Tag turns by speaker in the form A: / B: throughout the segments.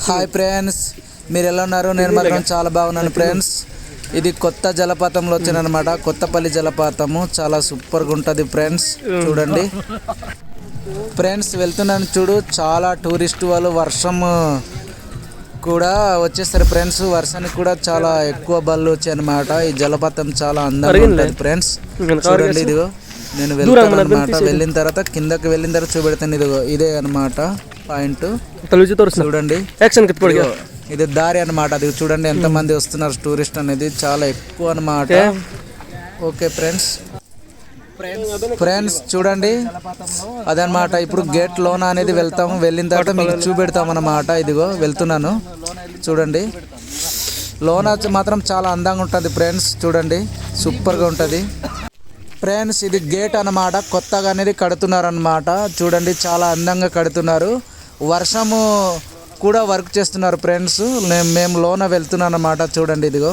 A: Hi friends, మీరు ఎలా ఉన్నారు? నేను మాత్రం చాలా బాగున్నాను ఫ్రెండ్స్. ఇది కొత్త జలపాతంలో వచ్చానమాట, కొత్తపల్లి జలపాతము. చాలా సూపర్గా ఉంటుంది ఫ్రెండ్స్. చూడండి ఫ్రెండ్స్, వెళ్తున్నాను చూడు. చాలా టూరిస్ట్ వాళ్ళు వర్షం కూడా వచ్చేస్తారు ఫ్రెండ్స్. వర్షానికి కూడా చాలా ఎక్కువ బళ్ళు వచ్చాయి అనమాట. ఈ జలపాతం చాలా అందంగా ఉంటుంది ఫ్రెండ్స్. చూడండి, ఇదిగో నేను వెళ్తాను అనమాట. వెళ్ళిన తర్వాత కిందకి వెళ్ళిన తర్వాత చూపెడతాను. ఇదిగో ఇదే అనమాట పాయింట్. చూడండి, ఇది దారి అనమాట. అది చూడండి ఎంత మంది వస్తున్నారు టూరిస్ట్ అనేది, చాలా ఎక్కువ అనమాట. ఓకే ఫ్రెండ్స్ చూడండి, అదనమాట. ఇప్పుడు గేట్ లోన అనేది వెళ్తాము. వెళ్ళిన తర్వాత మీకు చూపెడతాం అన్నమాట. ఇదిగో వెళ్తున్నాను చూడండి. లోన మాత్రం చాలా అందంగా ఉంటుంది ఫ్రెండ్స్. చూడండి, సూపర్గా ఉంటుంది ఫ్రెండ్స్. ఇది గేట్ అన్నమాట, కొత్తగా అనేది కడుతున్నారు అన్నమాట. చూడండి, చాలా అందంగా కడుతున్నారు. వర్షము కూడా వర్క్ చేస్తున్నారు ఫ్రెండ్స్. మేము లోన వెళ్తున్నాను అన్నమాట. చూడండి, ఇదిగో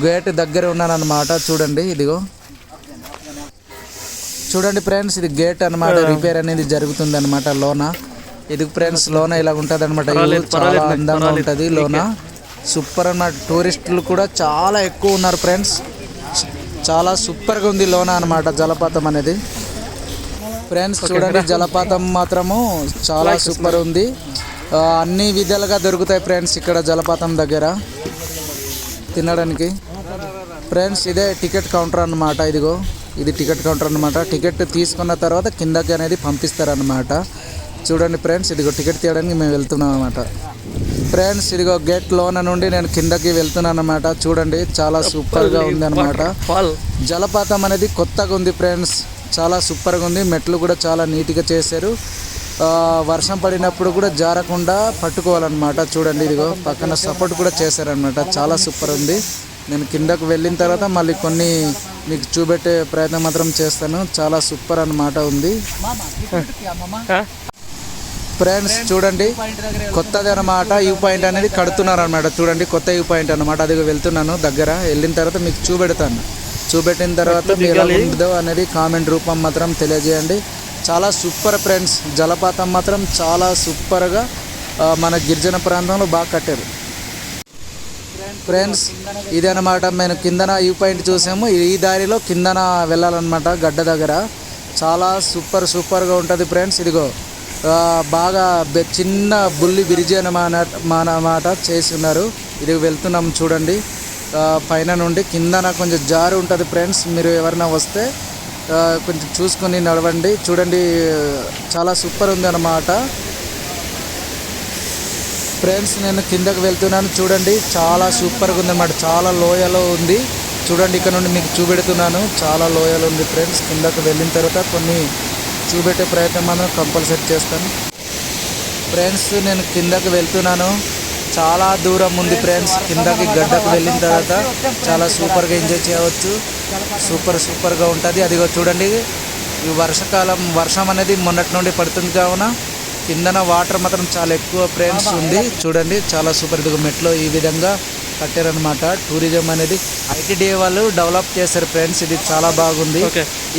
A: గేట్ దగ్గర ఉన్నాను అనమాట. చూడండి, ఇదిగో చూడండి ఫ్రెండ్స్, ఇది గేట్ అనమాట. రిపేర్ అనేది జరుగుతుంది అనమాట లోన. ఇది ఫ్రెండ్స్, లోన ఇలా ఉంటుంది అనమాట. చాలా అందంగా ఉంటుంది లోన. సూపర్ అన్నమాట. టూరిస్టులు కూడా చాలా ఎక్కువ ఉన్నారు ఫ్రెండ్స్. చాలా సూపర్గా ఉంది లోన అనమాట జలపాతం అనేది. ఫ్రెండ్స్ చూడండి, జలపాతం మాత్రము చాలా సూపర్ ఉంది. అన్ని విధాలుగా దొరుకుతాయి ఫ్రెండ్స్ ఇక్కడ జలపాతం దగ్గర తినడానికి. ఫ్రెండ్స్, ఇదే టికెట్ కౌంటర్ అన్నమాట. ఇదిగో ఇది టికెట్ కౌంటర్ అన్నమాట. టికెట్ తీసుకున్న తర్వాత కిందకి అనేది పంపిస్తారన్నమాట. చూడండి ఫ్రెండ్స్, ఇదిగో టికెట్ తీయడానికి మేము వెళ్తున్నాం అన్నమాట. ఫ్రెండ్స్, ఇదిగో గేట్ లోన నుండి నేను కిందకి వెళ్తున్నాను అన్నమాట. చూడండి, చాలా సూపర్గా ఉంది అనమాట. జలపాతం అనేది కొత్తగా ఉంది ఫ్రెండ్స్. చాలా సూపర్గా ఉంది. మెట్లు కూడా చాలా నీట్గా చేశారు. వర్షం పడినప్పుడు కూడా జారకుండా పట్టుకోవాలన్నమాట. చూడండి, ఇదిగో పక్కన సపోర్ట్ కూడా చేశారనమాట. చాలా సూపర్ ఉంది. నేను కిందకు వెళ్ళిన తర్వాత మళ్ళీ కొన్ని మీకు చూపెట్టే ప్రయత్నం మాత్రం చేస్తాను. చాలా సూపర్ అన్నమాట ఉంది ఫ్రెండ్స్. చూడండి, కొత్తది అనమాట. వ్యూ పాయింట్ అనేది కడుతున్నారు అనమాట. చూడండి, కొత్త వ్యూ పాయింట్ అనమాట. అది వెళ్తున్నాను దగ్గర. వెళ్ళిన తర్వాత మీకు చూపెడతాను. చూపెట్టిన తర్వాత మీరు ఎలా ఉందో అనేది కామెంట్ రూపం మాత్రం తెలియజేయండి. చాలా సూపర్ ఫ్రెండ్స్. జలపాతం మాత్రం చాలా సూపర్గా మన గిరిజన ప్రాంతంలో బాగా కట్టారు ఫ్రెండ్స్. ఇది అనమాట, మేము కిందన వ్యూ పాయింట్ చూసాము. ఈ దారిలో కిందన వెళ్ళాలన్నమాట గడ్డ దగ్గర. చాలా సూపర్గా ఉంటుంది ఫ్రెండ్స్. ఇదిగో బాగా చిన్న బుల్లి బ్రిడ్జి అన్నమాట చేసి ఉన్నారు. ఇది వెళ్తున్నాం చూడండి. పైన నుండి కిందన కొంచెం జారు ఉంటుంది ఫ్రెండ్స్. మీరు ఎవరైనా వస్తే కొంచెం చూసుకొని నడవండి. చూడండి, చాలా సూపర్ ఉంది అన్నమాట ఫ్రెండ్స్. నేను కిందకి వెళ్తున్నాను. చూడండి, చాలా సూపర్గా ఉంది అన్నమాట. చాలా లోయలో ఉంది. చూడండి, ఇక్కడ నుండి మీకు చూపెడుతున్నాను. చాలా లోయలో ఉంది ఫ్రెండ్స్. కిందకు వెళ్ళిన తర్వాత కొన్ని చూపెట్టే ప్రయత్నం మాత్రం కంపల్సరీ చేస్తాను ఫ్రెండ్స్. నేను కిందకు వెళ్తున్నాను. చాలా దూరం ఉంది ఫ్రెండ్స్. కిందకి గడ్డకు వెళ్ళిన తర్వాత చాలా సూపర్గా ఎంజాయ్ చేయవచ్చు. సూపర్గా ఉంటుంది. అదిగో చూడండి, ఈ వర్షం అనేది మొన్నటి నుండి పడుతుంది కావున కిందన వాటర్ మాత్రం చాలా ఎక్కువ ఫ్రెండ్స్ ఉంది. చూడండి, చాలా సూపర్. ఇదిగో మెట్లో ఈ విధంగా కట్టారనమాట. టూరిజం అనేది ఐటీడీ వాళ్ళు డెవలప్ చేశారు ఫ్రెండ్స్. ఇది చాలా బాగుంది.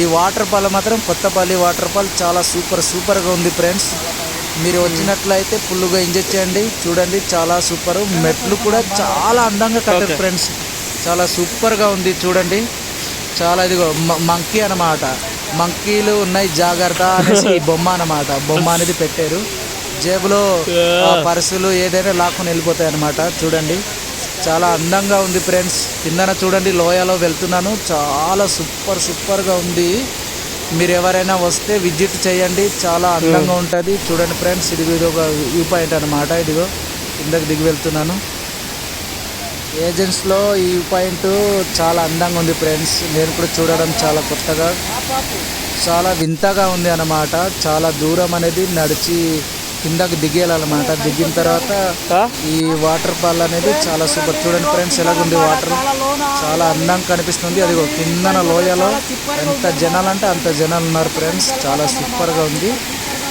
A: ఈ వాటర్ ఫాల్ మాత్రం కొత్తపల్లి వాటర్ ఫాల్ చాలా సూపర్గా ఉంది ఫ్రెండ్స్. మీరు వచ్చినట్లయితే ఫుల్గా ఎంజాయ్ చేయండి. చూడండి, చాలా సూపర్. మెట్లు కూడా చాలా అందంగా కట్టారు ఫ్రెండ్స్. చాలా సూపర్గా ఉంది. చూడండి, చాలా. ఇదిగో మంకీ అనమాట. మంకీలు ఉన్నాయి, జాగ్రత్త అనేసి బొమ్మ అనమాట. బొమ్మ అనేది పెట్టారు. జేబులో పర్సులు ఏదైనా లాక్కుని వెళ్ళిపోతాయి అనమాట. చూడండి, చాలా అందంగా ఉంది ఫ్రెండ్స్. కిందన చూడండి, లోయలో వెళ్తున్నాను. చాలా సూపర్గా ఉంది. మీరు ఎవరైనా వస్తే విజిట్ చేయండి. చాలా అందంగా ఉంటుంది. చూడండి ఫ్రెండ్స్, ఇది ఒక వ్యూ పాయింట్ అనమాట. ఇదిగో కిందకి దిగి వెళ్తున్నాను. ఏజెన్స్లో ఈ వ్యూ పాయింట్ చాలా అందంగా ఉంది ఫ్రెండ్స్. నేను కూడా చూడడం చాలా కొత్తగా, చాలా వింతగా ఉంది అన్నమాట. చాలా దూరం అనేది నడిచి కిందకి దిగేయాలన్నమాట. దిగిన తర్వాత ఈ వాటర్ ఫాల్ అనేది చాలా సూపర్. చూడండి ఫ్రెండ్స్, ఎలాగుంది వాటర్. చాలా అందంగా కనిపిస్తుంది. అదిగో కిందన లోయలో ఎంత జనాలు అంటే అంత జనాలు ఉన్నారు ఫ్రెండ్స్. చాలా సూపర్గా ఉంది.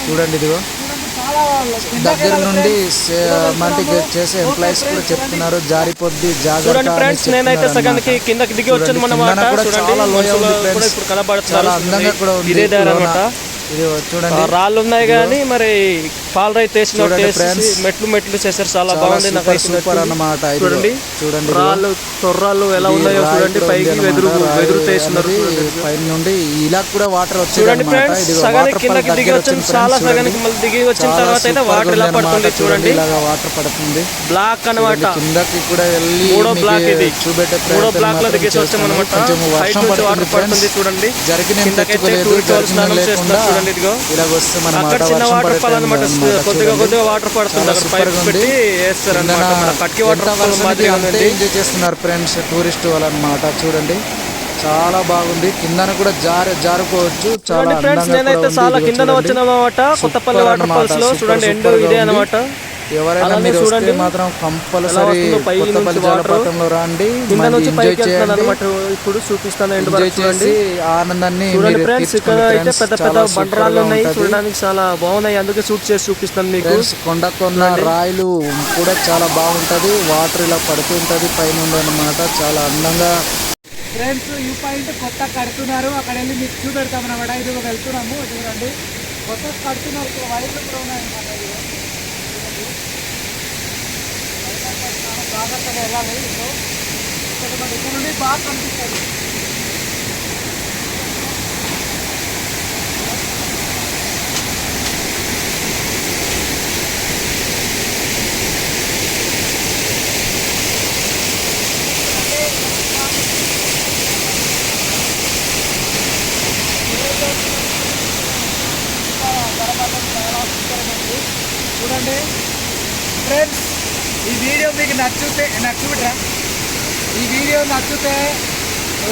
A: చూడండి, ఇదిగో దగ్గర నుండి మనకి చేసే ఎంప్లాయీస్ కూడా చెప్తున్నారు, జారిపోద్ది జాగ్రత్త. చాలా అందంగా కూడా ఉంది.
B: చూడండి, రాళ్ళు ఉన్నాయి కానీ మరి పాలరైతే మెట్లు చేశారు, చాలా బాగుంది. నాకు
A: సూపర్ అన్నమాట.
B: చూడండి
A: చూడండి
B: రాళ్ళు తొర్రాళ్ళు ఎలా ఉన్నాయో చూడండి, పైకి వెదురు చేస్తున్నారు.
A: పైన నుండి ఇలా కూడా వాటర్
B: చూడండి ఫ్రెండ్స్, సగానికి కిందకి దిగి వచ్చిన, చాలా సగానికి మళ్ళీ దిగి వచ్చిన తర్వాత అయితే వాటర్ ఇలా పడుతుంది చూడండి.
A: ఇలాగా వాటర్ పడుతుంది,
B: బ్లాక్ అనమాట.
A: కిందకి కూడా వెళ్ళి
B: మూడో బ్లాక్ ఇది,
A: చూపెట్టే
B: మూడో బ్లాక్ లో దిగేసి వచ్చామన్నమాట.
A: వర్షం
B: వాటర్ పడుతుంది చూడండి.
A: జరిగిన
B: చూడండి ఇదిగో అక్కడ చిన్న వాటర్ ఫాల్ అనమాట, కొద్దిగా వాటర్ పడుతుంది. అక్కడ పైప్ పెట్టి వేస్తారు అనమాట, కట్కి వాటర్ ఫాల్ మాదిరి
A: ఎంజాయ్ చేస్తున్నారు ఫ్రెండ్స్, టూరిస్ట్ వాళ్ళు అనమాట. చూడండి చాలా బాగుంది, కిందన కూడా జారుకోవచ్చు. చాలా
B: ఫ్రెండ్స్ నేనైతే చాలా కిందన వచ్చిన అనమాట, కొత్తపల్లి వాటర్ ఫాల్స్ లో. చూడండి ఎండ్ ఇదే అనమాట.
A: ఎవరైనా మీరు వస్తే మాత్రం కంపల్సరీ కొత్తపల్లి జలపాతంలో రండి, ఎంజాయ్ చేయండి.
B: ఇప్పుడు చూపిస్తాను,
A: ఎంజాయ్ చేసి ఆనందాన్ని
B: ఇక్కడ అయితే పెద్ద పెద్ద బండరాళ్ళు ఉన్నాయి, చూడడానికి చాలా బాగున్నాయి, అందుకే షూట్ చేసి చూపిస్తాను మీకు.
A: కొండ రాయిలు కూడా చాలా బాగుంటది, వాటర్ ఇలా పడుతుంటది పైన అన్నమాట, చాలా అందంగా. ఫ్రెండ్స్ ఈ పాయింట్ కొత్త కడుతున్నారు, అక్కడ వెళ్ళి మీకు చూపెడతాం అన్నమాట. ఇది వెళ్తున్నాము, చూడండి కొత్త కడుతున్నారు, వైర్లు కూడా ఉన్నాయన్నమాట. జాగ్రత్తగా వెళ్ళాలి, ఇక్కడ నుండి బాగా కనిపిస్తుంది. చూడండి ఫ్రెండ్స్, ఈ వీడియో మీకు నచ్చుతుందా? ఈ వీడియో నచ్చితే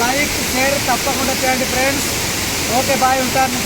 A: లైక్ షేర్ తప్పకుండా చేయండి ఫ్రెండ్స్. ఓకే బాయ్, ఉంటాను.